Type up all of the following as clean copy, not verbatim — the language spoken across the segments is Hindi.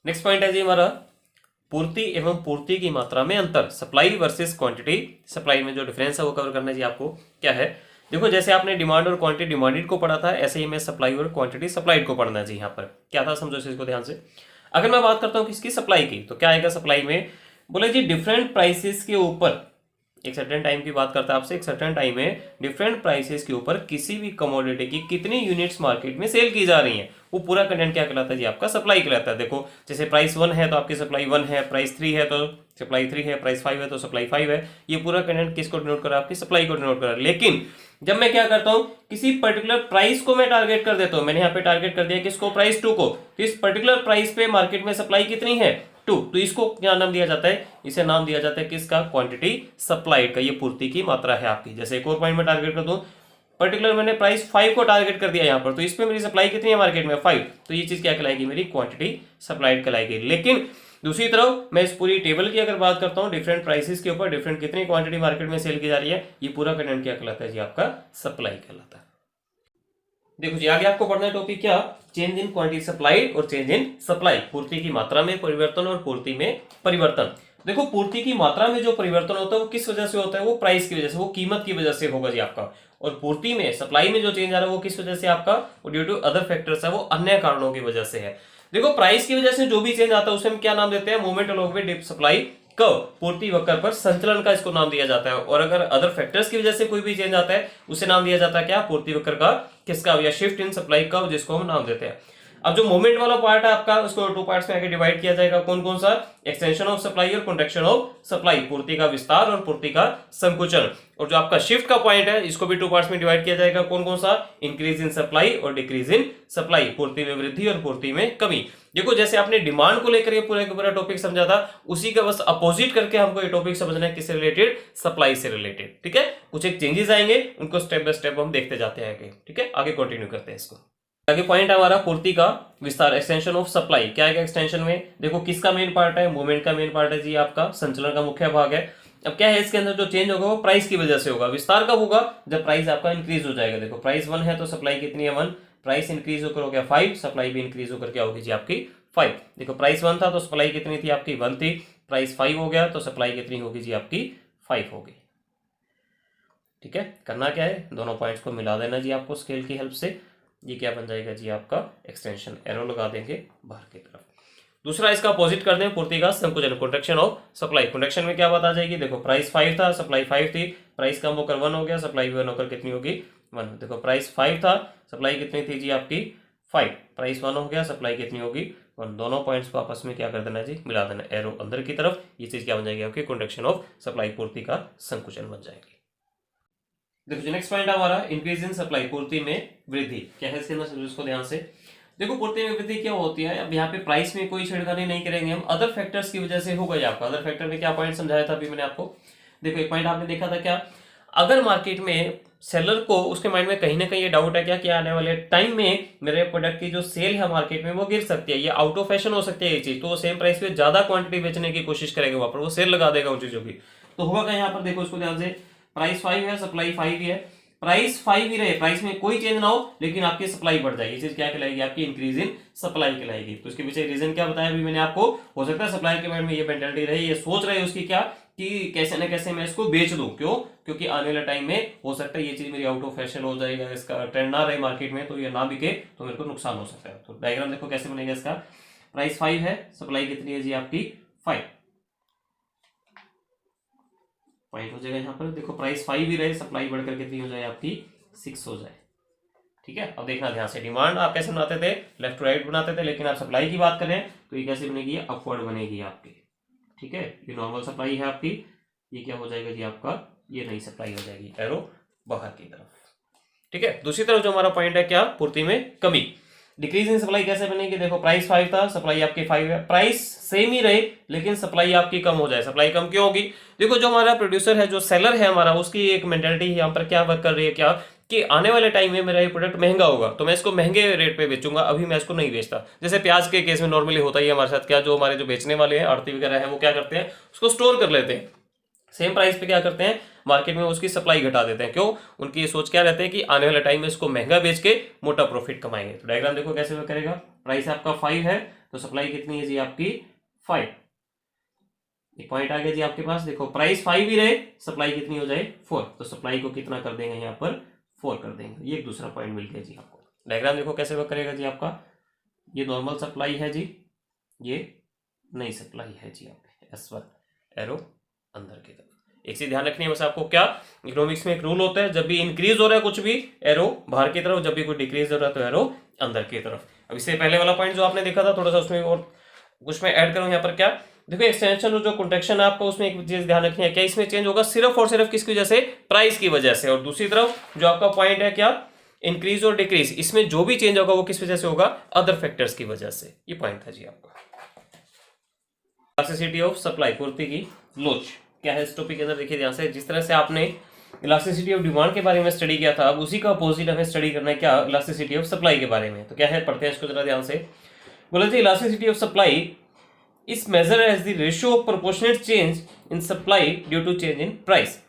नेक्स्ट पॉइंट है जी हमारा पूर्ति एवं पूर्ति की मात्रा में अंतर, सप्लाई वर्सेस क्वांटिटी। सप्लाई में जो डिफरेंस है वो कवर करना है जी आपको। क्या है, देखो जैसे आपने डिमांड और क्वांटिटी डिमांडेड को पढ़ा था, ऐसे ही मैं सप्लाई और क्वांटिटी सप्लाइड को पढ़ना है जी। यहाँ पर क्या था समझो इसको ध्यान से। अगर मैं बात करता हूँ किसकी, सप्लाई की, तो क्या आएगा सप्लाई में, बोले जी डिफरेंट प्राइसेस के ऊपर, एक सर्टेन टाइम की बात करता है आपसे, एक सर्टेन टाइम में डिफरेंट प्राइसेस के ऊपर किसी भी कमोडिटी की कितनी यूनिट्स मार्केट में सेल की जा रही हैं, वो पूरा कंटेंट क्या कहलाता है जी आपका, सप्लाई कहलाता है। देखो जैसे प्राइस 1 है तो आपकी सप्लाई 1 है, प्राइस 3 है तो सप्लाई 3 है, प्राइस 5 है तो सप्लाई 5 है। ये पूरा कंटेंट किसको डिनोट कर रहा है, आपकी सप्लाई को डिनोट कर रहा है। लेकिन जब मैं क्या करता हूं, किसी पर्टिकुलर प्राइस को मैं टारगेट कर देता हूं, मैंने यहाँ पे टारगेट कर दिया किसको, प्राइस 2 को, तो इस पर्टिकुलर प्राइस पे मार्केट में सप्लाई कितनी है, 2, तो इसको क्या नाम दिया जाता है, इसे नाम दिया जाता है किसका, क्वांटिटी सप्लाइड का। ये पूर्ति की मात्रा है आपकी। जैसे एक और पॉइंट में टारगेट कर दूं, पर्टिकुलर मैंने प्राइस 5 को टारगेट कर दिया यहाँ पर, तो इस पे मेरी सप्लाई कितनी है मार्केट में, 5, तो ये चीज क्या कहलाएगी, मेरी क्वांटिटी सप्लाइड कहलाएगी। लेकिन दूसरी तरफ मैं इस पूरी टेबल की अगर बात करता हूँ, डिफरेंट प्राइसेस के ऊपर डिफरेंट कितनी क्वांटिटी मार्केट में सेल की जा रही है, ये पूरा कंटेंट क्या कहलाता है जी आपका, सप्लाई कहलाता है। देखो जी आगे आपको पढ़ना है टॉपिक क्या, चेंज इन क्वांटिटी सप्लाइड और चेंज इन सप्लाई, पूर्ति की मात्रा में परिवर्तन और पूर्ति में परिवर्तन। देखो पूर्ति की मात्रा में जो परिवर्तन होता है वो किस वजह से होता है, वो प्राइस की वजह से, वो कीमत की वजह से होगा जी आपका। और पूर्ति में, सप्लाई में जो चेंज आ रहा है वो किस वजह से आपका, वो ड्यू टू अदर फैक्टर्स है, वो अन्य कारणों की वजह से है। देखो प्राइस की वजह से जो भी चेंज आता है उसे हम क्या नाम देते हैं, movement along with supply curve, पूर्ति वक्र पर संचलन का इसको नाम दिया जाता है। और अगर अदर फैक्टर्स की वजह से कोई भी चेंज आता है उसे नाम दिया जाता है क्या, पूर्ति वक्र का किसका, या शिफ्ट इन सप्लाई कर्व, जिसको हम नाम देते हैं। अब जो मोमेंट वाला पार्ट है आपका, उसको 2 पार्ट्स में आगे डिवाइड किया जाएगा। कौन कौन सा, एक्सटेंशन ऑफ सप्लाई और कॉन्ट्रैक्शन ऑफ सप्लाई, पूर्ति का विस्तार और पूर्ति का संकुचन। और जो आपका शिफ्ट का पॉइंट है, इसको भी 2 पार्ट्स में डिवाइड किया जाएगा। कौन कौन सा, इंक्रीज इन सप्लाई और डिक्रीज इन सप्लाई, पूर्ति में वृद्धि और पूर्ति में कमी। देखो जैसे आपने डिमांड को लेकर ये पूरा का पूरा टॉपिक समझा था, उसी का बस अपोजिट करके हमको ये टॉपिक समझना है, किससे रिलेटेड, सप्लाई से रिलेटेड। ठीक है, कुछ एक चेंजेस आएंगे, उनको स्टेप बाय स्टेप हम देखते जाते हैं आगे। ठीक है, आगे कंटिन्यू करते हैं इसको। आगे पॉइंट है हमारा पूर्ति का विस्तार, एक्सटेंशन ऑफ सप्लाई। क्या है एक्सटेंशन में, देखो किसका मेन पार्ट है, मूवमेंट का मेन पार्ट है जी आपका, संचलन का मुख्य भाग है। अब क्या है इसके अंदर जो चेंज होगा वो प्राइस की वजह से होगा। विस्तार कब होगा, जब प्राइस आपका इंक्रीज हो जाएगा। देखो प्राइस 1 है तो सप्लाई कितनी है, 1, प्राइस इंक्रीज होकर हो गया 5, सप्लाई भी इंक्रीज होकर क्या होगी जी आपकी 5। देखो प्राइस 1 था तो सप्लाई कितनी थी आपकी 1 थी, प्राइस 5 हो गया तो सप्लाई कितनी होगी जी आपकी 5 होगी। ठीक है, करना क्या है, दोनों पॉइंट्स को मिला देना जी आपको स्केल की हेल्प से। ये क्या बन जाएगा जी आपका एक्सटेंशन, एरो लगा देंगे बाहर की तरफ। दूसरा इसका अपोजिट कर दें, पूर्ति का संकुचन, कॉन्ट्रैक्शन ऑफ सप्लाई। कॉन्ट्रैक्शन में क्या बात आ जाएगी, देखो प्राइस 5 था, सप्लाई 5 थी, प्राइस कम होकर 1 हो गया, सप्लाई भी 1 होकर कितनी होगी 1। देखो प्राइस 5 था, सप्लाई कितनी थी जी आपकी 5, प्राइस 1 हो गया, सप्लाई कितनी होगी 1। दोनों पॉइंट्स को आपस में क्या कर देना जी, मिला देना, एरो अंदर की तरफ। ये चीज क्या बन जाएगी आपकी, कॉन्ट्रैक्शन ऑफ सप्लाई, पूर्ति का संकुचन बन जाएगी। देखो नेक्स्ट पॉइंट हमारा इंक्रीज इन सप्लाई, पूर्ति में वृद्धि। क्या है इसके अंदर, समझो इसको ध्यान से। देखो पूर्ति में वृद्धि क्या होती है, अब यहाँ पे प्राइस में कोई छेड़खानी नहीं करेंगे हम, अदर फैक्टर्स की वजह से होगा आपका। अदर फैक्टर में क्या पॉइंट समझाया था अभी मैंने आपको, देखो एक पॉइंट आपने देखा था क्या, अगर मार्केट में सेलर को उसके माइंड में कहीं ना कहीं ये डाउट है क्या कि आने वाले टाइम में मेरे प्रोडक्ट की जो सेल है मार्केट में वो गिर सकती है, ये आउट ऑफ फैशन हो सकती है ये चीज, तो वो सेम प्राइस पे ज्यादा क्वांटिटी बेचने की कोशिश करेगा, वहां पर वो सेल लगा देगा उन चीजों की। तो होगा क्या यहाँ पर, देखो इसको ध्यान से, प्राइस 5 है, सप्लाई 5 ही है, प्राइस 5 ही रहे, प्राइस में कोई चेंज ना हो, लेकिन आपकी सप्लाई बढ़ जाएगी, चीज क्या कहलाएगी आपकी, इंक्रीज इन सप्लाई कहलाएगी। तो इसके पीछे रीजन क्या बताया अभी मैंने आपको, हो सकता है सप्लाई के माइंड में ये मेंटालिटी रहे, ये सोच रहे उसकी क्या कि कैसे ना कैसे मैं इसको बेच दूं, क्यों, क्योंकि आने वाले टाइम में हो सकता है ये चीज मेरी आउट ऑफ फैशन हो जाएगा, इसका ट्रेंड ना रहे मार्केट में, तो ये ना बिके तो मेरे को नुकसान हो सकता है। तो डायग्राम देखो कैसे बनेगा इसका, प्राइस 5 है, सप्लाई कितनी है जी आपकी 5, पॉइंट हो जाएगा यहाँ पर। देखो प्राइस 5 ही रहे, सप्लाई बढ़कर कितनी हो जाए आपकी 6 हो जाए। ठीक है, अब देखना ध्यान से, डिमांड आप कैसे बनाते थे, लेफ्ट टू राइट बनाते थे, लेकिन आप सप्लाई की बात करें तो ये कैसे बनेगी, अपवर्ड बनेगी आपकी। ठीक है, ये नॉर्मल सप्लाई है आपकी, ये क्या हो जाएगा जी आपका, ये नई सप्लाई हो जाएगी, एरो बाहर की तरफ। ठीक है, दूसरी तरफ जो हमारा पॉइंट है क्या, पूर्ति में कमी, डिक्रीज इन सप्लाई कैसे बनेगी, देखो प्राइस 5 था, सप्लाई आपकी 5 है, प्राइस सेम ही रहे लेकिन सप्लाई आपकी कम हो जाए। सप्लाई कम क्यों होगी, देखो जो हमारा प्रोड्यूसर है, जो सेलर है हमारा, उसकी एक मेंटालिटी यहाँ पर क्या वर्क कर रही है क्या, कि आने वाले टाइम में मेरा ये प्रोडक्ट महंगा होगा तो मैं इसको महंगे रेट पे बेचूंगा, अभी मैं इसको नहीं बेचता। जैसे प्याज के केस में नॉर्मली होता ही है हमारे साथ, क्या जो हमारे जो बेचने वाले हैं आड़ती वगैरह है वो क्या करते हैं, उसको स्टोर कर लेते हैं, सेम प्राइस पे क्या करते हैं मार्केट में उसकी सप्लाई घटा देते हैं। क्यों, उनकी ये सोच क्या रहती है कि आने वाले टाइम में इसको महंगा बेच के मोटा प्रॉफिट कमाएंगे। तो डायग्राम देखो कैसे वो करेगा, प्राइस आपका 5 है तो सप्लाई कितनी है जी आपकी 5। एक पॉइंट आ गया जी आपके पास, देखो प्राइस 5 ही रहे, सप्लाई कितनी हो जाए 4, तो सप्लाई को कितना कर देंगे यहाँ पर 4 कर देंगे। ये एक दूसरा पॉइंट मिल गया जी आपको। डायग्राम देखो कैसे वर्क करेगा जी आपका, ये नॉर्मल सप्लाई है जी, ये नई सप्लाई है जी आपके S1, एरो अंदर की तरफ। एक चीज ध्यान रखनी है बस आपको, क्या इकोनॉमिक्स में एक रूल होता है, जब भी इंक्रीज हो रहा है कुछ भी एरो बाहर की तरफ, जब भी कोई डिक्रीज हो रहा है तो एरो अंदर की तरफ। अब इससे पहले वाला पॉइंट जो आपने देखा था थोड़ा सा उसमें और कुछ मैं ऐड करूं यहाँ पर, क्या देखो एक्सटेंशन और जो कॉन्ट्रैक्शन है आपका, उसमें एक चीज ध्यान रखनी है, क्या इसमें चेंज होगा सिर्फ और सिर्फ किसकी वजह से, प्राइस की वजह से। और दूसरी तरफ जो आपका पॉइंट है क्या इंक्रीज और डिक्रीज, इसमें जो भी चेंज होगा वो किस वजह से होगा, अदर फैक्टर्स की वजह से। ये पॉइंट था जी आपका। इलास्टिसिटी ऑफ सप्लाई, पूर्ति की लोच क्या है इस टॉपिक के अंदर, देखिए ध्यान से। जिस तरह से आपने इलास्टिसिटी ऑफ डिमांड के बारे में स्टडी किया था, अब उसी का अपोजिट हमें स्टडी करना है, क्या इलास्टिसिटी ऑफ सप्लाई के बारे में। तो क्या है, पढ़ते हैं इसको जरा ध्यान से। बोला जी elasticity of supply is measure as the ratio of proportionate change in supply due to change in price.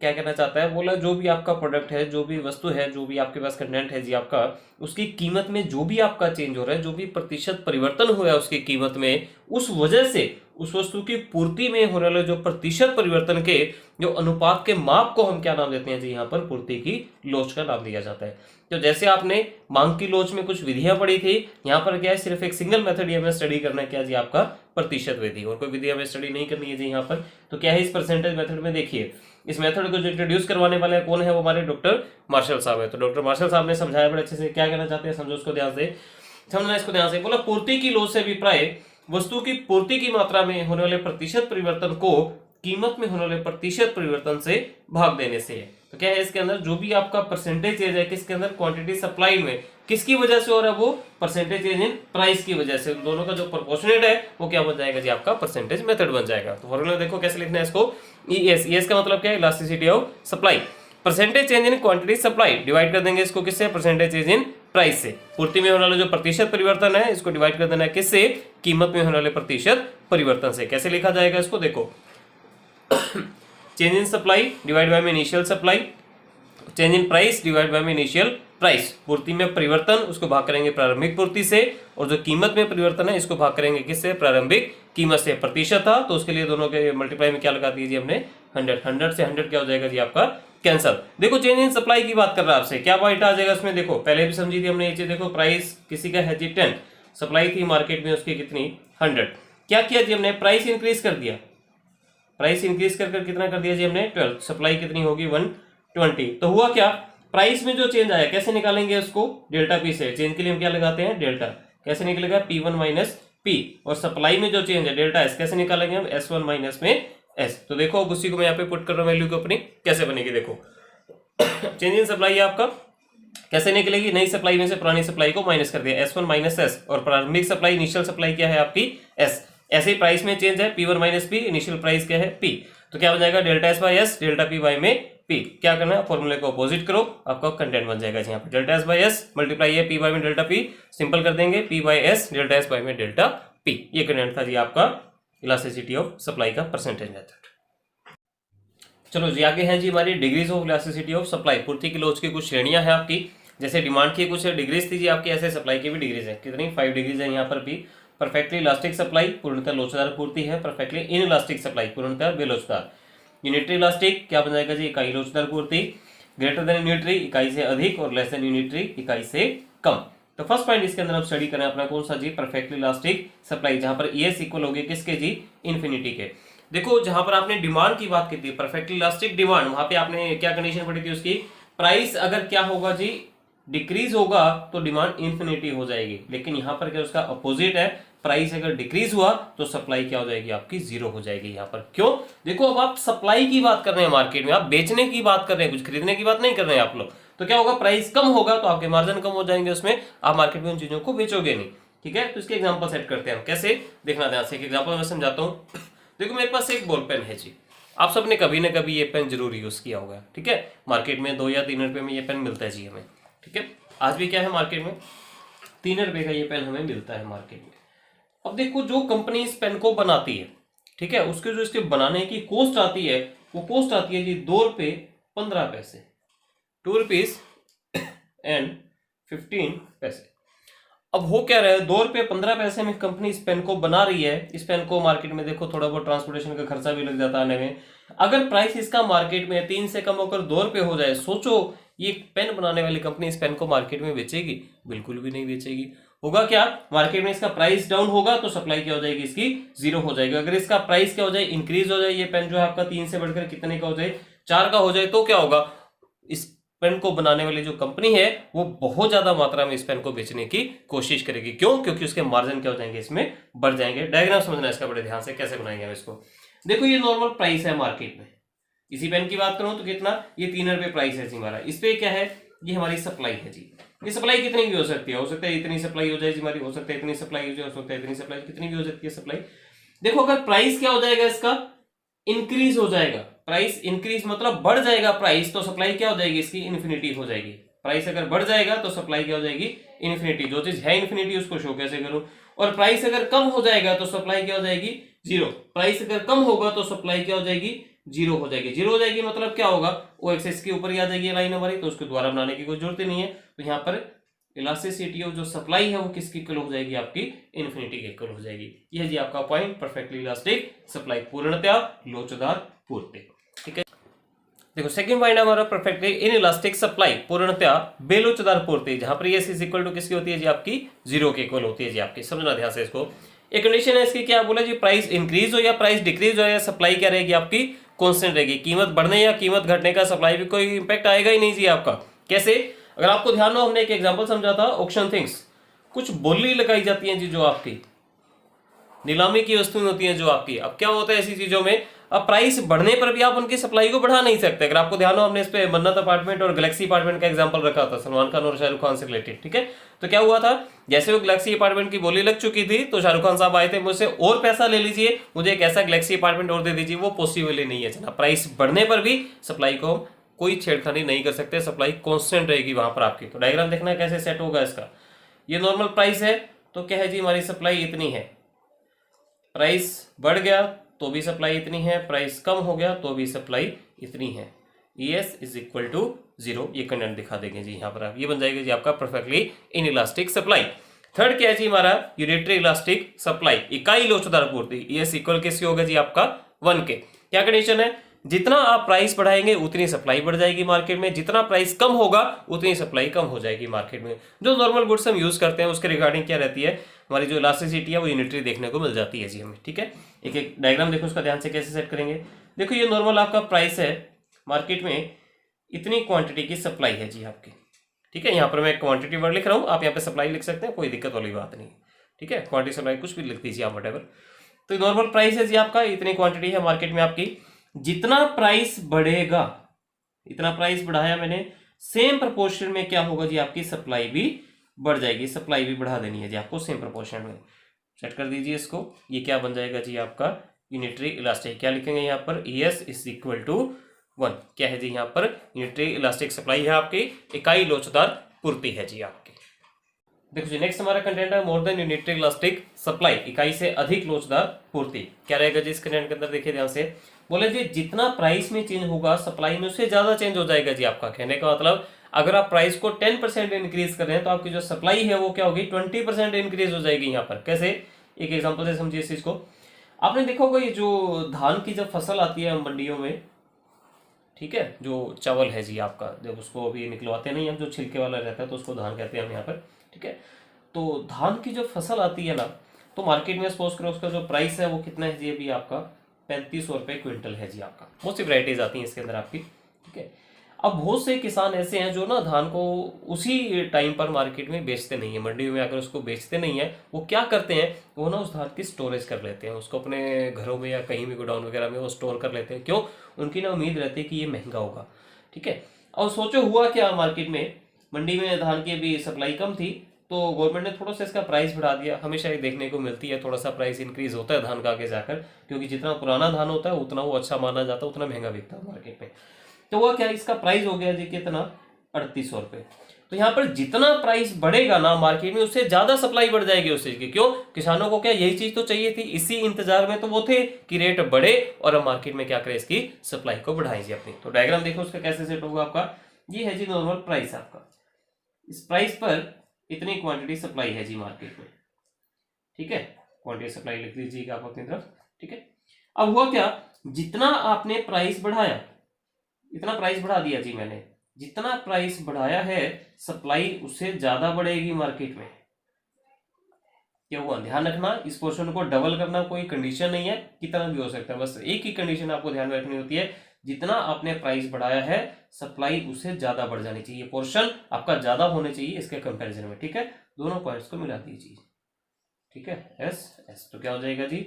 क्या कहना चाहता है, बोला जो भी आपका प्रोडक्ट है, जो भी वस्तु है, जो भी आपके पास कंटेंट है जी आपका, उसकी कीमत में जो भी आपका चेंज हो रहा है, जो भी प्रतिशत परिवर्तन हुआ है उसकी कीमत में, उस वजह से उस वस्तु की पूर्ति में हो रहे जो प्रतिशत परिवर्तन के जो अनुपात के माप को हम क्या नाम देते हैं जी, यहाँ पर पूर्ति की लोच का नाम दिया जाता है। तो जैसे आपने मांग की लोच में कुछ विधियां पढ़ी थी, यहाँ पर क्या है सिर्फ एक सिंगल मेथड हमें स्टडी करना है, क्या जी आपका प्रतिशत विधि, और कोई विधि हमें स्टडी नहीं करनी है जी यहाँ पर। तो क्या है इस परसेंटेज मेथड में, देखिए इस मेथड को जो इंट्रोड्यूस करवाने वाले कौन है, वो हमारे डॉक्टर मार्शल साहब है। तो डॉक्टर मार्शल साहब ने समझाया बड़े अच्छे से, क्या कहना चाहते हैं समझो उसको ध्यान से, समझना इसको ध्यान से। बोला पूर्ति की लोच से अभिप्राय वस्तु की पूर्ति की मात्रा में होने वाले प्रतिशत परिवर्तन को कीमत में होने वाले प्रतिशत परिवर्तन से भाग देने से है। तो क्या है इसके अंदर जो भी आपका परसेंटेज चेंज है किसके अंदर, क्वांटिटी सप्लाई में, किसकी वजह से हो रहा है, वो परसेंटेज चेंज इन प्राइस की वजह से। दोनों का जो प्रोपोर्शनेट है वो क्या बन जाएगा जी आपका परसेंटेज मेथड बन जाएगा। तो फॉर्मूला देखो कैसे लिखना है इसको, ES का मतलब क्या है, elasticity of supply, percentage change in quantity supply, divide कर देंगे इसको किससे, परसेंटेज चेंज इन प्राइस से। पूर्ति में होने वाला जो प्रतिशत परिवर्तन है इसको डिवाइड कर देना है किससे, कीमत में होने वाले प्रतिशत परिवर्तन से। कैसे लिखा जाएगा इसको, देखो change in supply divide by में initial supply, change in price divide by में इनिशियल प्राइस। पूर्ति में परिवर्तन उसको भाग करेंगे प्रारंभिक पूर्ति से, और जो कीमत में परिवर्तन है इसको भाग करेंगे किससे, प्रारंभिक कीमत से। प्रतिशत था तो उसके लिए दोनों के मल्टीप्लाई में क्या लगा दीजिए हमने 100 से 100 क्या हो जाएगा जी आपका कैंसल। देखो चेंज इन सप्लाई की बात कर रहा है आपसे, क्या पॉइंट आ जाएगा इसमें, देखो पहले भी समझी थी हमने ये चीज। देखो प्राइस किसी का है जी 10, सप्लाई थी मार्केट में उसकी कितनी 100, क्या किया जी हमने, प्राइस इंक्रीज कर दिया, प्राइस इंक्रीज कर कितना कर दिया जी हमने 12, सप्लाई कितनी होगी 120। तो हुआ क्या, प्राइस में जो चेंज आया कैसे निकालेंगे उसको, डेल्टा पी से। चेंज के लिए हम क्या लगाते हैं डेल्टा, कैसे निकलेगा P1 माइनस P, और सप्लाई में जो चेंज है डेल्टा S, कैसे निकालेंगे हम S1 माइनस में S। तो देखो अब उसी को मैं यहाँ पे पुट कर रहा हूँ वैल्यू को अपनी, कैसे बनेगी देखो चेंज इन सप्लाई आपका कैसे निकलेगी, नई सप्लाई में से पुरानी सप्लाई को माइनस कर दिया, S1 माइनस S, और प्रारंभिक सप्लाई इनिशियल सप्लाई क्या है आपकी S। ऐसे ही प्राइस में चेंज है P1 minus P, initial price क्या है P, तो क्या हो जाएगा delta S by S, delta P by में P। क्या करना है, फॉर्मूले को अपोजिट करो, आपका कंटेंट बन जाएगा यहाँ पे delta S by S multiply है P बाई में डेल्टा P, सिंपल कर देंगे P by S delta S by में डेल्टा P। ये कंटेंट था जी आपका इलास्टिसिटी ऑफ सप्लाई का परसेंटेज मेथड। चलो जी आगे है जी हमारी degrees of elasticity of supply. पूर्ति की लोच की कुछ श्रेणियां हैं आपकी, जैसे डिमांड की कुछ डिग्रीज थी जी आपकी, ऐसे सप्लाई की भी डिग्रीज है, कितनी 5 डिग्रीज है यहाँ पर भी। परफेक्टली इलास्टिक सप्लाई पूर्णतः लोचदार पूर्ति है, परफेक्टली इन इलास्टिक सप्लाई पूर्णतः बेलोचदार। यूनिटरी इलास्टिक क्या बन जाएगा जी, इकाई लोचदार पूर्ति। ग्रेटर देन यूनिटरी इकाई से अधिक, और लेस देन यूनिटरी इकाई से कम। तो फर्स्ट पॉइंट इसके अंदर हम स्टडी करें अपना कौन सा जी, परफेक्टली इलास्टिक सप्लाई, जहां पर ES इक्वल होगी किसके जी, इन्फिनिटी के। देखो जहां पर आपने डिमांड की बात की थी, परफेक्टली इलास्टिक डिमांड, वहां पे आपने क्या कंडीशन पढ़ी थी उसकी, प्राइस अगर क्या होगा जी डिक्रीज होगा तो डिमांड इन्फिनिटी हो जाएगी। लेकिन यहाँ पर क्या उसका अपोजिट है, प्राइस अगर डिक्रीज हुआ तो सप्लाई क्या हो जाएगी आपकी, जीरो हो जाएगी। यहाँ पर क्यों, देखो अब आप सप्लाई की बात कर रहे हैं मार्केट में, आप बेचने की बात कर रहे हैं, कुछ खरीदने की बात नहीं कर रहे हैं आप लोग। तो क्या होगा, प्राइस कम होगा तो आपके मार्जिन कम हो जाएंगे, उसमें आप मार्केट में उन चीजों को बेचोगे नहीं। ठीक है, तो इसके एग्जाम्पल सेट करते हैं हम, कैसे देखना ध्यान से। एक एग्जाम्पल मैं समझाता हूँ। देखो मेरे पास एक बॉल पेन है जी, आप सबने कभी ना कभी ये पेन जरूर यूज किया होगा। ठीक है, मार्केट में 2 या 3 रुपए में ये पेन मिलता है जी हमें। ठीक है, आज भी क्या है मार्केट में 3 रुपए का ये पेन हमें मिलता है मार्केट में। अब देखो जो कंपनी इस पेन को बनाती है, ठीक है, उसके जो इसके बनाने की कॉस्ट आती है, वो कॉस्ट आती है जी 2 रुपए 15 पैसे, 2 रुपीज एंड 15 पैसे। अब हो क्या रहा है, 2 रुपये 15 पैसे में कंपनी इस पेन को बना रही है। इस पेन को मार्केट में देखो थोड़ा बहुत ट्रांसपोर्टेशन का खर्चा भी लग जाता है आने में। अगर प्राइस इसका मार्केट में 3 से कम होकर 2 रुपये हो जाए, सोचो ये पेन बनाने वाली कंपनी इस पेन को मार्केट में बेचेगी? बिल्कुल भी नहीं बेचेगी। होगा क्या, मार्केट में इसका प्राइस डाउन होगा तो सप्लाई क्या हो जाएगी, इसकी 0 हो जाएगी। अगर इसका प्राइस क्या हो जाए, इंक्रीज हो जाए, ये पेन जो है आपका 3 से बढ़कर कितने का हो जाए, 4 का हो जाए, तो क्या होगा, इस पेन को बनाने वाली जो कंपनी है वो बहुत ज्यादा मात्रा में इस पेन को बेचने की कोशिश करेगी। क्यों? क्योंकि उसके मार्जिन क्या हो जाएंगे, इसमें बढ़ जाएंगे। डायग्राम समझना इसका बड़े ध्यान से, कैसे बनाएंगे हम इसको। देखो ये नॉर्मल प्राइस है मार्केट में, इसी पेन की बात करूं तो कितना, ये 3 रुपए प्राइस है जी हमारा। इस पे क्या है, ये हमारी सप्लाई है जी। ये सप्लाई कितनी भी हो सकती है, हो सकता है इतनी सप्लाई हो जाए जी हमारी, हो सकता है इतनी सप्लाई हो जाए, हो सकता है इतनी सप्लाई, कितनी भी हो सकती है सप्लाई। देखो अगर प्राइस क्या हो जाएगा इसका, इंक्रीज हो जाएगा, प्राइस इंक्रीज मतलब बढ़ जाएगा प्राइस, तो सप्लाई क्या हो जाएगी इसकी, इन्फिनिटी हो जाएगी। प्राइस अगर बढ़ जाएगा तो सप्लाई क्या हो जाएगी, इन्फिनिटी। जो चीज है इन्फिनिटी उसको शो कैसे करूं। और प्राइस अगर कम हो जाएगा तो सप्लाई क्या हो जाएगी, 0। प्राइस अगर कम होगा तो सप्लाई क्या हो जाएगी, 0 हो जाएगी। 0 हो जाएगी मतलब क्या होगा, वो एक्सेस के ऊपर ही आ जाएगी लाइन हमारी, तो उसको दोबारा बनाने की कोई जरूरत ही नहीं है। तो यहाँ पर इलास्टिसिटी ऑफ जो सप्लाई है वो किसकी इक्वल हो जाएगी, आपकी इन्फिनिटी के इक्वल हो जाएगी। यह जी आपका पॉइंट, परफेक्टली इलास्टिक सप्लाई, पूर्णतया लोचदार पूर्ति। ठीक है, देखो सेकंड पॉइंट हमारा परफेक्टली इन इलास्टिक सप्लाई, पूर्णतया बेलोचदार पूर्ति, जहां पर एस इज इक्वल टू किसकी होती है जी, आपकी 0 के इक्वल होती है जी आपकी। समझना ध्यान से इसको। एक कंडीशन है इसकी, क्या बोला जी, प्राइस इंक्रीज हो या प्राइस डिक्रीज हो या सप्लाई क्या रहेगी आपकी, कांस्टेंट रहेगी। कीमत बढ़ने या कीमत घटने का सप्लाई भी कोई इंपैक्ट आएगा ही नहीं जी आपका। कैसे, अगर आपको ध्यान हो, हमने एक एग्जांपल समझा था ऑक्शन थिंग्स, कुछ बोली लगाई जाती है जी जो आपकी नीलामी की वस्तुएं होती हैं जो आपकी। अब क्या होता है ऐसी चीजों में, अब प्राइस बढ़ने पर भी आप उनकी सप्लाई को बढ़ा नहीं सकते। अगर आपको ध्यान हो, हमने इस पे मन्नत अपार्टमेंट और गैलेक्सी अपार्टमेंट का एग्जांपल रखा था, सलमान खान और शाहरुख खान से रिलेटेड। ठीक है, तो क्या हुआ था, जैसे वो गैलेक्सी अपार्टमेंट की बोली लग चुकी थी तो शाहरुख खान साहब आए थे, मुझसे और पैसा ले लीजिए, मुझे एक ऐसा गैलेक्सी अपार्टमेंट और दे दीजिए। वो पॉसिबल ही नहीं है जना। प्राइस बढ़ने पर भी सप्लाई को कोई छेड़खानी नहीं कर सकते, सप्लाई कॉन्स्टेंट रहेगी वहां पर आपकी। तो डायग्राम देखना है कैसे सेट होगा इसका। ये नॉर्मल प्राइस है तो क्या है जी, हमारी सप्लाई इतनी है। प्राइस बढ़ गया तो भी सप्लाई इतनी है, प्राइस कम हो गया तो भी सप्लाई इतनी है। ES इज इक्वल टू 0, ये कंटेंट दिखा देंगे जी यहाँ पर। ये बन जाएगा जी आपका perfectly in elastic supply. Third क्या है जी हमारा, यूनिटरी इलास्टिक सप्लाई, इकाई लोचदार पूर्ति। ES इक्वल किससे होगा जी आपका 1 के। क्या कंडीशन है, जितना आप प्राइस बढ़ाएंगे उतनी सप्लाई बढ़ जाएगी मार्केट में, जितना प्राइस कम होगा उतनी सप्लाई कम हो जाएगी मार्केट में। जो नॉर्मल गुड्स हम यूज करते हैं उसके रिगार्डिंग क्या रहती है, हमारी जो इलास्टिसिटी है वो यूनिटरी देखने को मिल जाती है जी हमें। ठीक है, एक एक डायग्राम देखो उसका ध्यान से कैसे सेट करेंगे। देखो ये नॉर्मल आपका प्राइस है, मार्केट में इतनी क्वांटिटी की सप्लाई है जी आपकी। ठीक है, यहाँ पर मैं क्वांटिटी वर्ड लिख रहा हूँ, आप यहाँ पे सप्लाई लिख सकते हैं, कोई दिक्कत वाली बात नहीं। ठीक है, क्वांटिटी सप्लाई कुछ भी लिख दीजिए आप, व्हाटएवर। तो नॉर्मल प्राइस है जी आपका, इतनी क्वांटिटी है मार्केट में आपकी। जितना प्राइस बढ़ेगा, इतना प्राइस बढ़ाया मैंने, सेम प्रोपोर्शन में क्या होगा जी, आपकी सप्लाई भी बढ़ जाएगी। सप्लाई भी बढ़ा देनी है जी आपको सेम प्रोपोर्शन में। सेट कर दीजिए इसको। ये क्या बन जाएगा जी आपका यूनिटरी इलास्टिक। क्या लिखेंगे यहाँ पर, ES इज इक्वल टू 1। क्या है जी यहाँ पर, यूनिटरी इलास्टिक सप्लाई है आपकी, इकाई लोचदार पूर्ति है जी आपकी। देखो जी नेक्स्ट हमारा कंटेंट है more than unitary elastic supply, इकाई से अधिक लोचदार पूर्ति। क्या रहेगा जी इस कंटेंट के अंदर, देखिए ध्यान से। बोले जी जितना प्राइस में चेंज होगा सप्लाई में उससे ज्यादा चेंज हो जाएगा जी आपका। कहने का मतलब अगर आप प्राइस को 10% इंक्रीज कर रहे हैं तो आपकी जो सप्लाई है वो क्या होगी, 20% इंक्रीज हो जाएगी यहाँ पर। कैसे, एक एग्जांपल से समझिए इस चीज को। आपने देखा होगा ये जो धान की जब फसल आती है मंडियों में, ठीक है, जो चावल है जी आपका, जब उसको अभी निकलवाते नहीं हम, जो छिलके वाला रहता है तो उसको धान कहते हैं हम यहाँ पर। ठीक है, तो धान की जो फसल आती है ना, तो मार्केट में सपोज करो उसका जो प्राइस है वो कितना है जी अभी आपका, 3500 रुपये क्विंटल है जी आपका। बहुत सी वैरायटीज आती हैं इसके अंदर आपकी। ठीक है, अब बहुत से किसान ऐसे हैं जो ना धान को उसी टाइम पर मार्केट में बेचते नहीं है, मंडी में आकर उसको बेचते नहीं है। वो क्या करते हैं, वो ना उस धान की स्टोरेज कर लेते हैं, उसको अपने घरों में या कहीं भी गोडाउन वगैरह में वो स्टोर कर लेते हैं। क्यों, उनकी ना उम्मीद रहती है कि ये महंगा होगा। ठीक है, और सोचो हुआ क्या, मार्केट में मंडी में धान की अभी सप्लाई कम थी तो गवर्नमेंट ने थोड़ा सा इसका प्राइस बढ़ा दिया। हमेशा ये देखने को मिलती है, थोड़ा सा प्राइस इंक्रीज होता है धान का आगे जाकर, क्योंकि जितना पुराना धान होता है उतना वो अच्छा माना जाता है, उतना महंगा बिकता है मार्केट में। तो वो क्या, इसका प्राइस हो गया जी कितना, 3800 रुपये। तो यहाँ पर जितना प्राइस बढ़ेगा ना मार्केट में उससे ज्यादा सप्लाई बढ़ जाएगी उस चीज की। क्यों, किसानों को क्या यही चीज तो चाहिए थी, इसी इंतजार में तो वो थे कि रेट बढ़े और हम मार्केट में क्या करें, इसकी सप्लाई को बढ़ाएं जी अपनी। तो डायग्राम देखो उसका कैसे सेट होगा आपका। ये है जी नॉर्मल प्राइस आपका। इस प्राइस पर इतनी क्वांटिटी सप्लाई है जी मार्केट में, ठीक है। क्वांटिटी सप्लाई लिख लीजिएगा आप अपनी तरफ, ठीक है। अब हुआ क्या, जितना आपने प्राइस बढ़ाया, इतना प्राइस बढ़ा दिया जी मैंने, जितना प्राइस बढ़ाया है सप्लाई उससे ज्यादा बढ़ेगी मार्केट में। क्या हुआ, ध्यान रखना इस पोर्शन को डबल करना कोई कंडीशन नहीं है, कितना भी हो सकता है, बस एक ही कंडीशन आपको ध्यान में रखनी होती है, जितना आपने प्राइस बढ़ाया है सप्लाई उससे ज्यादा बढ़ जानी चाहिए, पोर्शन आपका ज्यादा होने चाहिए इसके कंपैरिजन में, ठीक है। दोनों पॉइंट्स को मिला दीजिए, ठीक है। एस एस तो क्या हो जाएगा जी,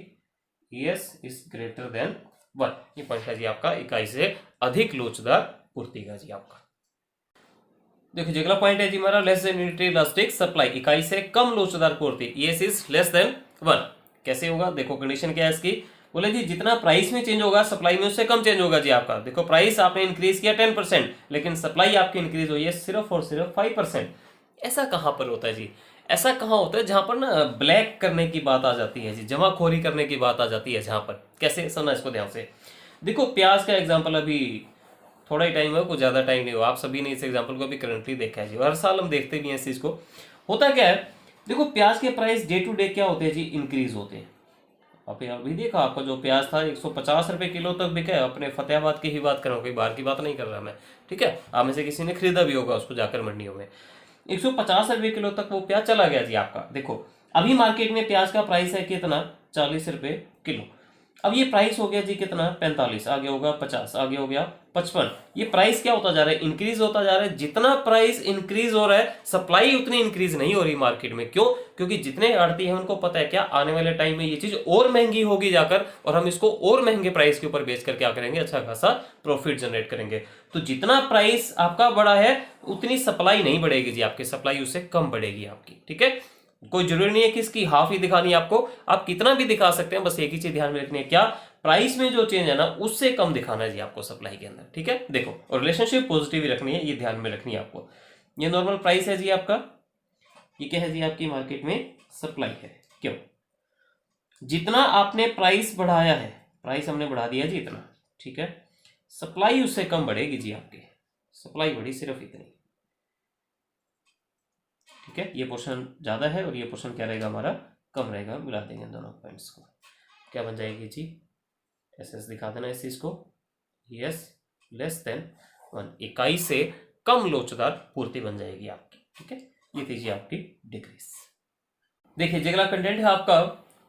एस इज ग्रेटर देन 1, ये पॉइंट है जी आपका इकाई से अधिक लोचदार पूर्ति का जी आपका। देखिए अगला पॉइंट है जी हमारा less than unitary elastic supply, इकाई से कम लोचदार पूर्ति, एस इज लेस देन 1। कैसे होगा, देखो कंडीशन क्या है इसकी, बोले जी जितना प्राइस में चेंज होगा सप्लाई में उससे कम चेंज होगा जी आपका। देखो प्राइस आपने इंक्रीज किया 10%, लेकिन सप्लाई आपकी इंक्रीज हुई है सिर्फ और सिर्फ 5%। ऐसा कहां पर होता है जी, ऐसा कहां होता है जहां पर ना ब्लैक करने की बात आ जाती है जी, जमाखोरी करने की बात आ जाती है जहां पर। कैसे समझना इसको ध्यान से, देखो प्याज का एग्जाम्पल अभी थोड़ा ही टाइम है, कुछ ज्यादा टाइम नहीं हुआ, आप सभी ने इस एग्जाम्पल को भी करंटली देखा है जी, हर साल हम देखते भी हैं इस चीज को। होता क्या है, देखो प्याज के प्राइस डे टू डे क्या होते हैं जी, इंक्रीज होते हैं। अभी देखा आपका जो प्याज था 150 रुपए किलो तक बिका है, अपने फतेहाबाद की ही बात कर रहा हूँ, कोई बाहर की बात नहीं कर रहा मैं, ठीक है। आप में से किसी ने खरीदा भी होगा उसको जाकर मंडियों में, 150 रुपए किलो तक वो प्याज चला गया जी आपका। देखो अभी मार्केट में प्याज का प्राइस है कितना, 40 रुपए किलो। अब ये प्राइस हो गया जी कितना, 45, आगे होगा 50, आगे हो गया 55। ये प्राइस क्या होता जा रहा है, इंक्रीज होता जा रहा है। जितना प्राइस इंक्रीज हो रहा है सप्लाई उतनी इंक्रीज नहीं हो रही मार्केट में। क्यों, क्योंकि जितने आड़ती हैं उनको पता है क्या आने वाले टाइम में ये चीज और महंगी होगी जाकर, और हम इसको और महंगे प्राइस के ऊपर बेचकर क्या करेंगे, अच्छा खासा प्रॉफिट जनरेट करेंगे। तो जितना प्राइस आपका बढ़ा है उतनी सप्लाई नहीं बढ़ेगी जी आपकी, सप्लाई उससे कम बढ़ेगी आपकी, ठीक है। कोई जरूरी नहीं है कि इसकी हाफ ही दिखानी है आपको, आप कितना भी दिखा सकते हैं, बस एक ही चीज ध्यान में रखनी है, क्या प्राइस में जो चेंज है ना उससे कम दिखाना है जी आपको सप्लाई के अंदर, ठीक है। देखो और रिलेशनशिप पॉजिटिव ही रखनी है, ये ध्यान में रखनी है आपको। ये नॉर्मल प्राइस है जी आपका, ये क्या है जी आपकी मार्केट में सप्लाई है। क्यों, जितना आपने प्राइस बढ़ाया है, प्राइस हमने बढ़ा दिया जी इतना, ठीक है, सप्लाई उससे कम बढ़ेगी जी आपकी, सप्लाई बढ़ी सिर्फ इतनी, ठीक है। ये पोर्शन ज्यादा है और ये पोर्शन क्या रहेगा हमारा, कम रहेगा। मिला देंगे दोनों पॉइंट्स को, क्या बन जाएगी जी, एस एस दिखा देना इस चीज को, यस लेस देन 1, इकाई से कम लोचदार पूर्ति बन जाएगी आपकी, ठीक है। ये थी जी आपकी डिक्रीज। देखिए अगला कंटेंट है आपका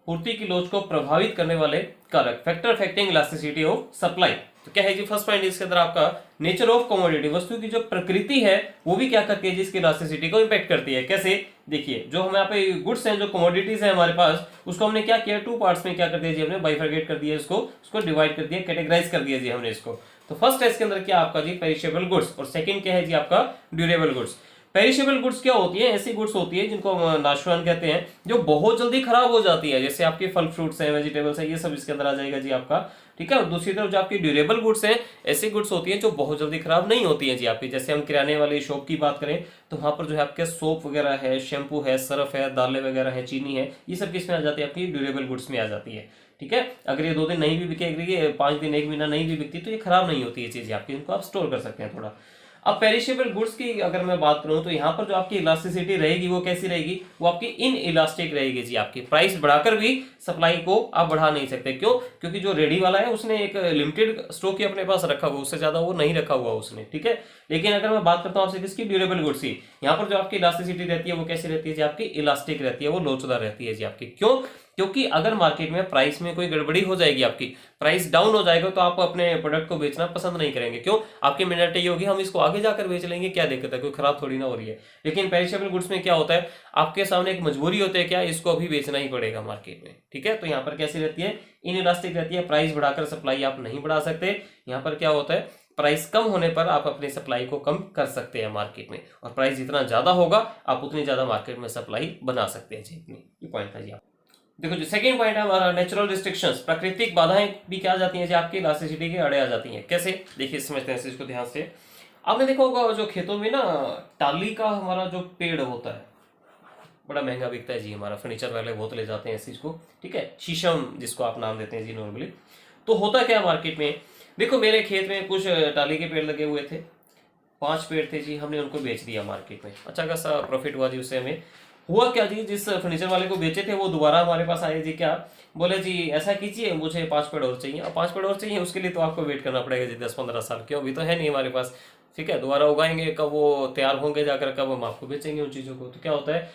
पूर्ति की लोच को प्रभावित करने वाले कारक, factor affecting elasticity of supply. तो क्या है जी फर्स्ट पॉइंट इसके अंदर आपका नेचर ऑफ कमोडिटी, वस्तु की जो प्रकृति है वो भी क्या करती है जिसकी इलास्टिसिटी को इंपैक्ट करती है। कैसे, देखिए जो हम यहाँ पे गुड्स हैं, जो कमोडिटीज है हमारे पास, उसको हमने क्या किया, 2 पार्ट्स में क्या कर दिया जी, हमने बाइफरगेट कर दिया उसको डिवाइड कर दिया, कैटेगराइज कर दिया जी हमने इसको। तो फर्स्ट है इसके अंदर क्या आपका जी पेरिशेबल गुड्स, और सेकंड क्या है जी आपका ड्यूरेबल गुड्स। पेरिशेबल गुड्स क्या होती है, ऐसी गुड्स होती है जिनको हम नाशवान कहते हैं, जो बहुत जल्दी खराब हो जाती है, जैसे आपके फल फ्रूट्स हैं, वेजिटेबल्स हैं, ये सब इसके अंदर आ जाएगा जी आपका, ठीक है। और दूसरी तरफ जो आपकी ड्यूरेबल गुड्स हैं, ऐसी गुड्स होती हैं जो बहुत जल्दी खराब नहीं होती हैं जी आपकी। जैसे हम किराने वाली शॉप की बात करें तो वहां पर जो है आपके सोप वगैरह है, शैम्पू है, सर्फ है, दालें वगैरह है, चीनी है, ये सब किस में आ जाती है, आपकी ड्यूरेबल गुड्स में आ जाती है, ठीक है। अगर ये 2 दिन नहीं भी बिकेगी, 5 दिन 1 महीना नहीं भी बिकती, तो ये खराब नहीं होती है चीजें आपकी, इनको आप स्टोर कर सकते हैं थोड़ा। अब पेरिशेबल गुड्स की अगर मैं बात करूं तो यहाँ पर जो आपकी इलास्टिसिटी रहेगी वो कैसी रहेगी, वो आपकी इन इलास्टिक रहेगी जी आपकी। प्राइस बढ़ाकर भी सप्लाई को आप बढ़ा नहीं सकते। क्यों, क्योंकि जो रेडी वाला है उसने एक लिमिटेड स्टॉक ही अपने पास रखा हुआ, उससे ज्यादा वो नहीं रखा हुआ उसने, ठीक है। लेकिन अगर मैं बात करता हूँ आपसे किसकी, ड्यूरेबल गुड्स की, यहाँ पर जो आपकी इलास्टिसिटी रहती है वो कैसी रहती है जी आपकी, इलास्टिक रहती है, वो लोचदार रहती है जी आपकी। क्यों, क्योंकि अगर मार्केट में प्राइस में कोई गड़बड़ी हो जाएगी, आपकी प्राइस डाउन हो जाएगा, तो आप अपने प्रोडक्ट को बेचना पसंद नहीं करेंगे। क्यों, आपकी मेंटालिटी होगी हम इसको आगे जाकर बेच लेंगे, क्या दिक्कत है, कोई खराब थोड़ी ना हो रही है। लेकिन पेरिशेबल गुड्स में क्या होता है, आपके सामने एक मजबूरी होती है, क्या इसको अभी बेचना ही पड़ेगा मार्केट में, ठीक है। तो यहाँ पर कैसी रहती है, इन इलास्टिक रहती है, प्राइस बढ़ाकर सप्लाई आप नहीं बढ़ा सकते। यहाँ पर क्या होता है, प्राइस कम होने पर आप अपनी सप्लाई को कम कर सकते हैं मार्केट में, और प्राइस जितना ज्यादा होगा आप उतनी ज्यादा मार्केट में सप्लाई बना सकते हैं जी। ये पॉइंट है जी। देखो जो सेकंड पॉइंट है हमारा नेचुरल रिस्ट्रिक्शंस, प्राकृतिक बाधाएं भी क्या आ जाती हैं जी आपकी इलास्टिसिटी के आड़े आ जाती हैं। कैसे, देखिए समझते हैं इसको ध्यान से। आपने देखा होगा जो खेतों में ना टाली का हमारा जो पेड़ होता है, बड़ा महंगा बिकता है जी, हमारा फर्नीचर वाले बहुत ले जाते हैं इस चीज को, ठीक है, शीशम जिसको आप नाम देते हैं जी नॉर्मली। तो होता क्या मार्केट में, देखो मेरे खेत में कुछ टाली के पेड़ लगे हुए थे, 5 पेड़ थे जी, हमने उनको बेच दिया मार्केट में, अच्छा खासा प्रॉफिट हुआ जी उससे हमें। हुआ क्या जी, जिस फर्नीचर वाले को बेचे थे वो दोबारा हमारे पास आए जी, क्या बोले जी ऐसा कीजिए, मुझे 5 पेड़ और चाहिए। अब 5 पेड़ और चाहिए, उसके लिए तो आपको वेट करना पड़ेगा जी 10-15 साल, क्यों अभी तो है नहीं हमारे पास। ठीक है, दोबारा उगाएंगे, कब वो तैयार होंगे जाकर, कब हम आपको बेचेंगे उन चीज़ों को। तो क्या होता है,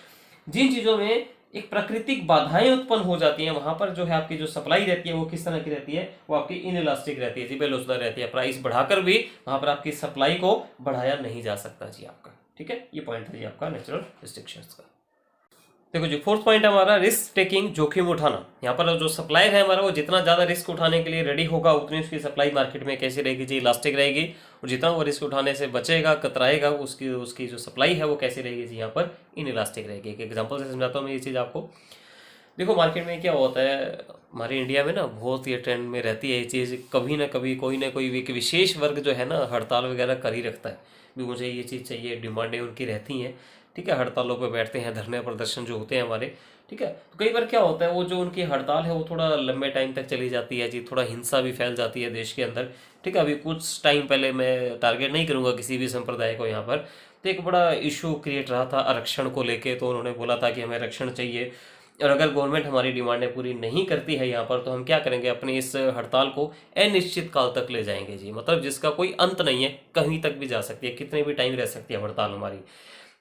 जिन चीज़ों में एक प्राकृतिक बाधाएं उत्पन्न हो जाती हैं, वहां पर जो है आपकी जो सप्लाई रहती है वो किस तरह की रहती है, वो आपकी इनइलास्टिक रहती है जी, बेलोचदार रहती है। प्राइस बढ़ाकर भी वहां पर आपकी सप्लाई को बढ़ाया नहीं जा सकता जी आपका। ठीक है, ये पॉइंट है जी आपका नेचुरल रिस्ट्रिक्शंस का। देखो जी, फोर्थ पॉइंट हमारा रिस्क टेकिंग, जोखिम उठाना। यहाँ पर जो सप्लायर है हमारा, वो जितना ज्यादा रिस्क उठाने के लिए रेडी होगा, उतनी उसकी सप्लाई मार्केट में कैसी रहेगी जी, इलास्टिक रहेगी। और जितना वो रिस्क उठाने से बचेगा, कतराएगा, उसकी उसकी जो सप्लाई है वो कैसी रहेगी जी, यहाँ पर इन इलास्टिक रहेगी। एक एग्जाम्पल से समझाता हूँ मैं ये चीज़ आपको। देखो मार्केट में क्या होता है, हमारे इंडिया में ना बहुत ये ट्रेंड में रहती है ये चीज़, कभी ना कभी कोई ना कोई एक विशेष वर्ग जो है ना हड़ताल वगैरह कर ही रखता है, भी मुझे ये चीज़ चाहिए, डिमांडें उनकी रहती हैं। ठीक है, हड़तालों पर बैठते हैं, धरने प्रदर्शन जो होते हैं हमारे। ठीक है, तो कई बार क्या होता है, वो जो उनकी हड़ताल है वो थोड़ा लंबे टाइम तक चली जाती है जी, थोड़ा हिंसा भी फैल जाती है देश के अंदर। ठीक है, अभी कुछ टाइम पहले, मैं टारगेट नहीं करूंगा किसी भी संप्रदाय को यहाँ पर, तो एक बड़ा इशू क्रिएट रहा था आरक्षण को लेके। तो उन्होंने बोला था कि हमें आरक्षण चाहिए, और अगर गवर्नमेंट हमारी डिमांडें पूरी नहीं करती है यहाँ पर, तो हम क्या करेंगे, अपनी इस हड़ताल को अनिश्चित काल तक ले जाएंगे जी, मतलब जिसका कोई अंत नहीं है, कहीं तक भी जा सकती है, कितने भी टाइम रह सकती है हड़ताल हमारी।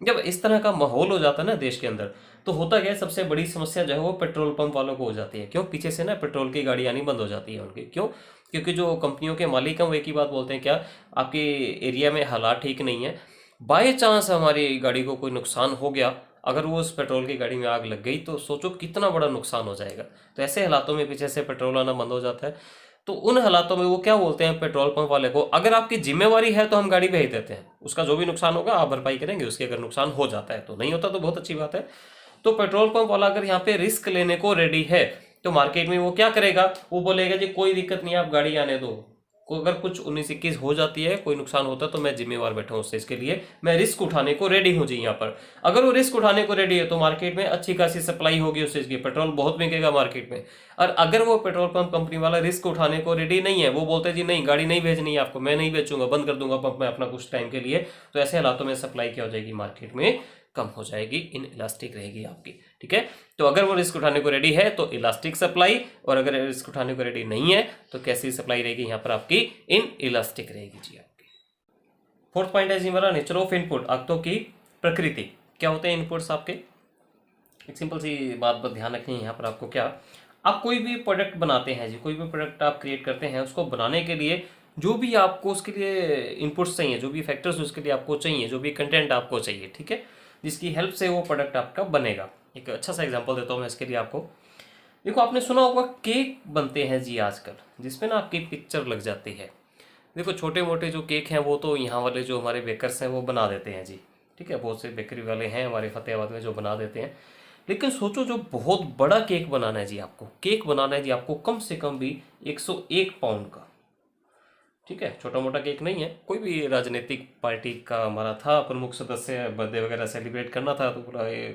जब इस तरह का माहौल हो जाता है ना देश के अंदर, तो होता क्या है, सबसे बड़ी समस्या जो है वो पेट्रोल पंप वालों को हो जाती है। क्यों, पीछे से ना पेट्रोल की गाड़ी आनी बंद हो जाती है उनकी। क्यों, क्योंकि जो कंपनियों के मालिक हैं वो एक ही बात बोलते हैं, क्या आपके एरिया में हालात ठीक नहीं है, बाय चांस हमारी गाड़ी को कोई नुकसान हो गया, अगर वो उस पेट्रोल की गाड़ी में आग लग गई, तो सोचो कितना बड़ा नुकसान हो जाएगा। तो ऐसे हालातों में पीछे से पेट्रोल आना बंद हो जाता है। तो उन हालातों में वो क्या बोलते हैं पेट्रोल पंप वाले को, अगर आपकी जिम्मेवारी है तो हम गाड़ी भेज देते हैं, उसका जो भी नुकसान होगा आप भरपाई करेंगे उसकी, अगर नुकसान हो जाता है, तो नहीं होता तो बहुत अच्छी बात है। तो पेट्रोल पंप वाला अगर यहाँ पे रिस्क लेने को रेडी है, तो मार्केट में वो क्या करेगा, वो बोलेगा जी कोई दिक्कत नहीं, आप गाड़ी आने दो, को अगर कुछ 19-21 हो जाती है, कोई नुकसान होता है, तो मैं जिम्मेवार बैठा हूँ उससे, इसके लिए मैं रिस्क उठाने को रेडी हूँ जी यहाँ पर। अगर वो रिस्क उठाने को रेडी है तो मार्केट में अच्छी खासी सप्लाई होगी उस चीज़ की, पेट्रोल बहुत बिकेगा मार्केट में। और अगर वो पेट्रोल पंप कंपनी वाला रिस्क उठाने को रेडी नहीं है, वो बोलते हैं जी नहीं गाड़ी नहीं भेजनी है आपको, मैं नहीं बेचूंगा, बंद कर दूंगा पंप में अपना कुछ टाइम के लिए, तो ऐसे हालातों में सप्लाई क्या हो जाएगी, मार्केट में कम हो जाएगी, इन इलास्टिक रहेगी आपकी। ठीक है, तो अगर वो रिस्क उठाने को रेडी है तो इलास्टिक सप्लाई, और अगर रिस्क उठाने को रेडी नहीं है तो कैसी सप्लाई रहेगी यहाँ पर आपकी, इन इलास्टिक रहेगी जी आपकी। फोर्थ पॉइंट है जी हमारा नेचर ऑफ इनपुट, आगतों की प्रकृति। क्या होते हैं इनपुट्स आपके, एक सिंपल सी बात पर ध्यान रखनी है यहाँ पर आपको। क्या, आप कोई भी प्रोडक्ट बनाते हैं जी, कोई भी प्रोडक्ट आप क्रिएट करते हैं, उसको बनाने के लिए जो भी आपको उसके लिए इनपुट्स चाहिए, जो भी फैक्टर्स उसके लिए आपको चाहिए, जो भी कंटेंट आपको चाहिए, ठीक है, जिसकी हेल्प से वो प्रोडक्ट आपका बनेगा। एक अच्छा सा एग्जांपल देता हूँ मैं इसके लिए आपको। देखो आपने सुना होगा केक बनते हैं जी आजकल, जिसमें ना आपकी पिक्चर लग जाती है। देखो छोटे मोटे जो केक हैं वो तो यहाँ वाले जो हमारे बेकर्स हैं वो बना देते हैं जी, ठीक है, बहुत से बेकरी वाले हैं हमारे फतेहाबाद में जो बना देते हैं। लेकिन सोचो जो बहुत बड़ा केक बनाना है जी आपको, केक बनाना है जी आपको कम से कम भी 101 पाउंड का। ठीक है, छोटा मोटा केक नहीं है। कोई भी राजनीतिक पार्टी का हमारा था प्रमुख सदस्य, बर्थडे वगैरह सेलिब्रेट करना था, तो बोला ये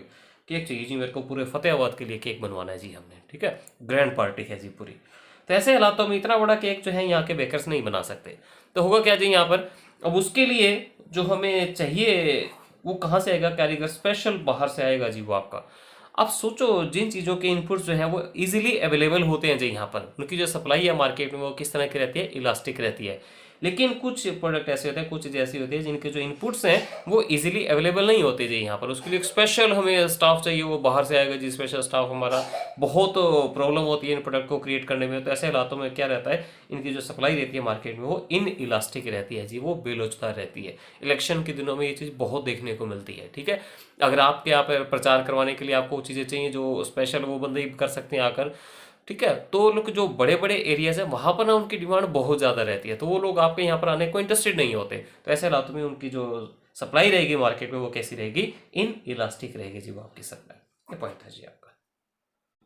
केक चाहिए जी मेरे को, पूरे फतेहाबाद के लिए केक बनवाना है जी हमने। ठीक है, ग्रैंड पार्टी है जी पूरी। तो ऐसे हालातों में इतना बड़ा केक जो है यहाँ के बेकर्स नहीं बना सकते। तो होगा क्या जी यहाँ पर, अब उसके लिए जो हमें चाहिए वो कहाँ से आएगा, कारीगर स्पेशल बाहर से आएगा जी वो आपका। आप सोचो जिन चीज़ों के इनपुट्स जो है वो इजीली अवेलेबल होते हैं जी यहाँ पर, उनकी जो सप्लाई है मार्केट में वो किस तरह की रहती है, इलास्टिक रहती है। लेकिन कुछ प्रोडक्ट ऐसे होते हैं, कुछ चीज़ें ऐसी होती है जिनके जो इनपुट्स हैं वो इजीली अवेलेबल नहीं होते जी यहाँ पर। उसके लिए स्पेशल हमें स्टाफ चाहिए, वो बाहर से आएगा जी स्पेशल स्टाफ हमारा। बहुत प्रॉब्लम होती है इन प्रोडक्ट को क्रिएट करने में। तो ऐसे हालातों में क्या रहता है, इनकी जो सप्लाई रहती है मार्केट में वो इन इलास्टिक रहती है जी, वो बेलोचदार रहती है। इलेक्शन के दिनों में ये चीज़ बहुत देखने को मिलती है। ठीक है, अगर आपके यहाँ पर प्रचार करवाने के लिए आपको चीज़ें चाहिए जो स्पेशल वो बंदे ही कर सकते हैं आकर, ठीक है, तो लोग जो बड़े बड़े एरियाज है वहां पर ना उनकी डिमांड बहुत ज़्यादा रहती है, तो वो लोग आपके यहाँ पर आने को इंटरेस्टेड नहीं होते। तो ऐसे हालातों में उनकी जो सप्लाई रहेगी मार्केट में वो कैसी रहेगी, इन इलास्टिक रहेगी जी वो आपकी सप्लाई। ये पॉइंट है जी आपका।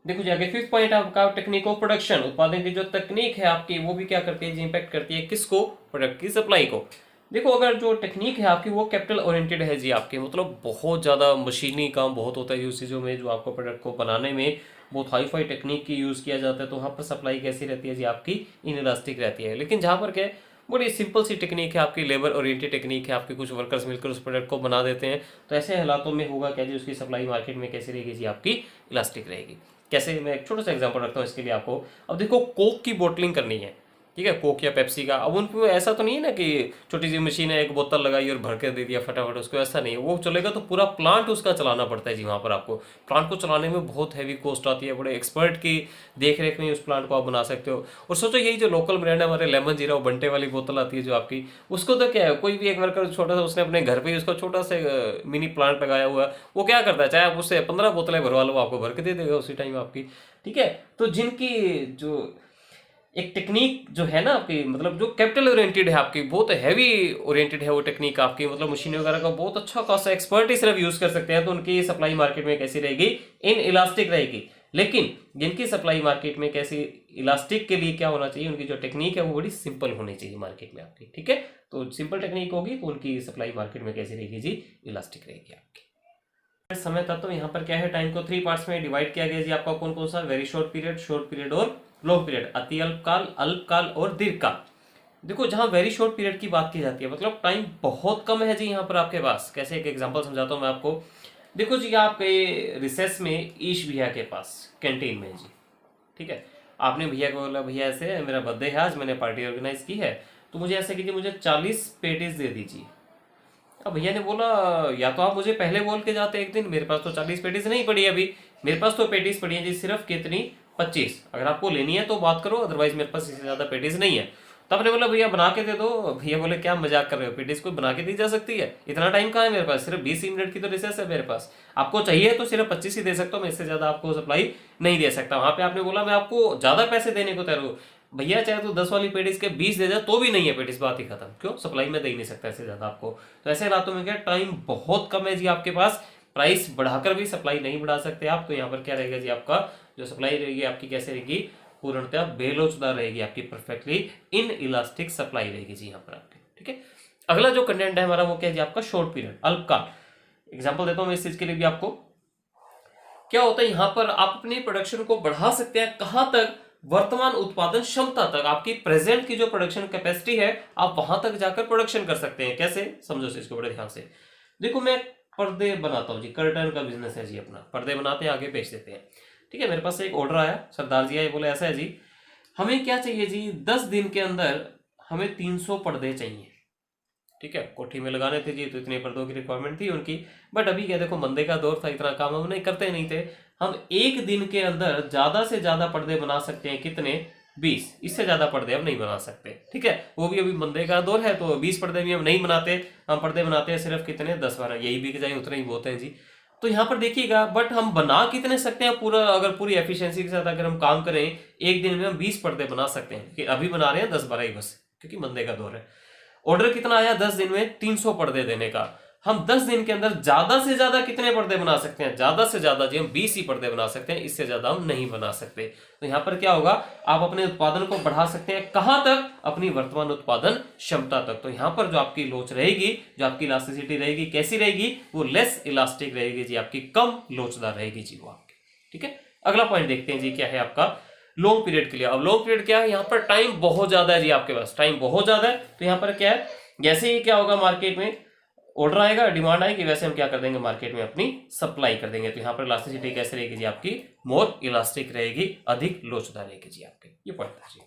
देखो जी आगे फिफ्थ पॉइंट आपका टेक्निक ऑफ प्रोडक्शन, उत्पादन की जो तकनीक है आपकी वो भी क्या करती है जी, इंपैक्ट करती है किसको, प्रोडक्ट की सप्लाई को। देखो अगर जो टेक्निक है आपकी वो कैपिटल ओरिएंटेड है जी आपकी, मतलब बहुत ज़्यादा मशीनी काम बहुत होता है उस चीज़ों में, जो आपको प्रोडक्ट को बनाने में बहुत हाई फाई टेक्निक की यूज़ किया जाता है, तो वहाँ पर सप्लाई कैसी रहती है जी आपकी, इनइलास्टिक रहती है। लेकिन जहाँ पर क्या बड़ी सिंपल सी टेक्निक है आपकी, लेबर ओरिएंटेड टेक्निक है आपकी, कुछ वर्कर्स मिलकर उस प्रोडक्ट को बना देते हैं। तो ऐसे हालातों में होगा क्या जी, उसकी सप्लाई मार्केट में कैसी रहेगी जी, आपकी इलास्टिक रहेगी। कैसे, मैं एक छोटा सा एग्जांपल रखता हूँ इसके लिए आपको। अब देखो कोक की बोटलिंग करनी है, ठीक है, कोक या पेप्सी का। अब उनको ऐसा तो नहीं है ना कि छोटी सी मशीन है, एक बोतल लगाई और भर के दे दिया फटाफट उसको, ऐसा नहीं है। वो चलेगा तो पूरा प्लांट उसका चलाना पड़ता है जी। वहाँ पर आपको प्लांट को चलाने में बहुत हैवी कॉस्ट आती है, बड़े एक्सपर्ट की देख रेख में उस प्लांट को आप बना सकते हो। और सोचो यही जो लोकल ब्रांड है हमारे लेमन जीरा, वो बंटे वाली बोतल आती है जो आपकी, उसको तो क्या है, कोई भी एक वर्कर छोटा सा उसने अपने घर पे ही उसका छोटा सा मिनी प्लांट लगाया हुआ है, वो क्या करता है, चाहे आप उससे 15 बोतलें भरवा लो, आपको भर के दे देगा उसी टाइम आपकी, ठीक है। तो जिनकी जो एक टेक्निक जो है ना आपकी, मतलब जो कैपिटल ओरिएंटेड है आपकी, बहुत हैवी ओरिएंटेड है वो टेक्निक आपकी, मतलब मशीन वगैरह का बहुत अच्छा खासा एक्सपर्ट ही सिर्फ यूज कर सकते हैं, तो उनकी सप्लाई मार्केट में कैसी रहेगी, इन इलास्टिक रहेगी। लेकिन जिनकी सप्लाई मार्केट में कैसी, इलास्टिक के लिए क्या होना चाहिए, उनकी जो टेक्निक है वो बड़ी सिंपल होनी चाहिए मार्केट में आपकी, ठीक है। तो सिंपल टेक्निक होगी तो उनकी सप्लाई मार्केट में कैसी रहेगी जी, इलास्टिक रहेगी आपकी। समय तत्व यहाँ पर क्या है, टाइम को 3 पार्ट्स में डिवाइड किया गया जी आपका, कौन कौन सा, वेरी शॉर्ट पीरियड और लॉन्ग पीरियड, अति अल्पकाल, अल्पकाल और दीर्घकाल। देखो जहां वेरी शॉर्ट पीरियड की बात की जाती है, मतलब टाइम बहुत कम है जी यहाँ पर आपके पास। कैसे, एक एग्जांपल समझाता हूँ मैं आपको। देखो जी, आपके रिसेस में ईश भैया के पास कैंटीन में जी, ठीक है, आपने भैया को बोला, भैया ऐसे मेरा बर्थडे है आज, मैंने पार्टी ऑर्गेनाइज की है, तो मुझे ऐसे कीजिए, मुझे 40 पेटीज दे दीजिए। अब भैया ने बोला, या तो आप मुझे पहले बोल के जाते एक दिन, मेरे पास तो 40 पेटीज नहीं पड़ी अभी, मेरे पास तो पेटीज पड़ी है जी सिर्फ कितनी, 25। अगर आपको लेनी है तो बात करो, अदरवाइज मेरे पास इससे ज्यादा पेटीज नहीं है। तब ने बोला, भैया बना के दे दो। भैया बोले, क्या मजाक कर रहे हो, पेटीज कोई बना के दी जा सकती है, इतना टाइम कहाँ है मेरे पास, सिर्फ 20 मिनट की तो रिसेस है मेरे पास, आपको चाहिए तो सिर्फ 25 ही दे सकता हूँ, मैं इससे ज्यादा आपको सप्लाई नहीं दे सकता। वहां पे आपने बोला, मैं आपको ज्यादा पैसे देने को तैयार हूँ। भैया चाहे तो 10 वाली पेटीज के 20 दे जाए तो भी नहीं है पेटीज, बात ही खत्म। क्यों, सप्लाई में दे ही नहीं सकता इससे ज्यादा आपको। तो ऐसे हालातों में क्या, टाइम बहुत कम है जी आपके पास, प्राइस बढ़ाकर भी सप्लाई नहीं बढ़ा सकते आप। तो यहाँ पर क्या रहेगा जी, आपका जो सप्लाई रहेगी आपकी कैसे रहेगी, पूर्णतः बेलोचदार रहेगी आपकी, परफेक्टली इन इलास्टिक सप्लाई रहेगी जी यहाँ पर आपकी, ठीक है। अगला जो कंटेंट है हमारा वो क्या है जी, आपका शॉर्ट पीरियड, अल्पकाल। एग्जाम्पल देता हूँ मैं इस चीज के लिए भी आपको। क्या होता है यहाँ पर, आप अपनी प्रोडक्शन को बढ़ा सकते हैं कहां तक, वर्तमान उत्पादन क्षमता तक, आपकी प्रेजेंट की जो प्रोडक्शन कैपेसिटी है आप वहां तक जाकर प्रोडक्शन कर सकते हैं। कैसे, समझो इसको बड़े ध्यान से। देखो मैं पर्दे बनाता हूँ जी, कर्टन का बिजनेस है जी अपना, पर्दे बनाते हैं आगे बेच देते हैं, ठीक है। मेरे पास एक ऑर्डर आया, सरदार जी आए, बोले ऐसा है जी, हमें क्या चाहिए जी, 10 दिन के अंदर हमें 300 पर्दे चाहिए, ठीक है। कोठी में लगाने थे जी, तो इतने पर्दों की रिक्वायरमेंट थी उनकी। बट अभी क्या, देखो मंदे का दौर था, इतना काम हम नहीं करते नहीं थे। हम एक दिन के अंदर ज्यादा से ज्यादा पर्दे बना सकते हैं, कितने, 20, इससे ज्यादा पर्दे हम नहीं बना सकते, ठीक है। वो भी अभी मंदे का दौर है, तो 20 पर्दे भी हम नहीं बनाते, हम पर्दे बनाते हैं सिर्फ कितने, 10-12, यही बिक जाए उतने ही बहुत है जी। तो यहाँ पर देखिएगा, बट हम बना कितने सकते हैं, पूरा अगर पूरी एफिशिएंसी के साथ अगर हम काम करें, एक दिन में हम 20 पर्दे बना सकते हैं, कि अभी बना रहे हैं 10-12 ही बस, क्योंकि मंदे का दौर है। ऑर्डर कितना आया 10 दिन में, 300 पर्दे देने का। हम 10 दिन के अंदर ज्यादा से ज्यादा कितने पर्दे बना सकते हैं, ज्यादा से ज्यादा जी हम 20 ही पर्दे बना सकते हैं, इससे ज्यादा हम नहीं बना सकते। तो यहां पर क्या होगा, आप अपने उत्पादन को बढ़ा सकते हैं कहां तक, अपनी वर्तमान उत्पादन क्षमता तक। तो यहां पर जो आपकी लोच रहेगी, जो आपकी इलास्टिसिटी रहेगी, कैसी रहेगी, वो लेस इलास्टिक रहेगी जी आपकी, कम लोचदार रहेगी जी वो आपकी, ठीक है। अगला पॉइंट देखते हैं जी, क्या है आपका लॉन्ग पीरियड के लिए। अब लॉन्ग पीरियड क्या है, यहाँ पर टाइम बहुत ज्यादा है जी आपके पास, टाइम बहुत ज्यादा है। तो यहाँ पर क्या है, जैसे ही क्या होगा, मार्केट में ऑर्डर आएगा, डिमांड आएगी, वैसे हम क्या कर देंगे, मार्केट में अपनी सप्लाई कर देंगे। तो यहाँ पर इलास्टिसिटी कैसे रहेगी जी आपकी, मोर इलास्टिक रहेगी, अधिक लोचदार रहेगी जी आपकी। ये पॉइंट था जी।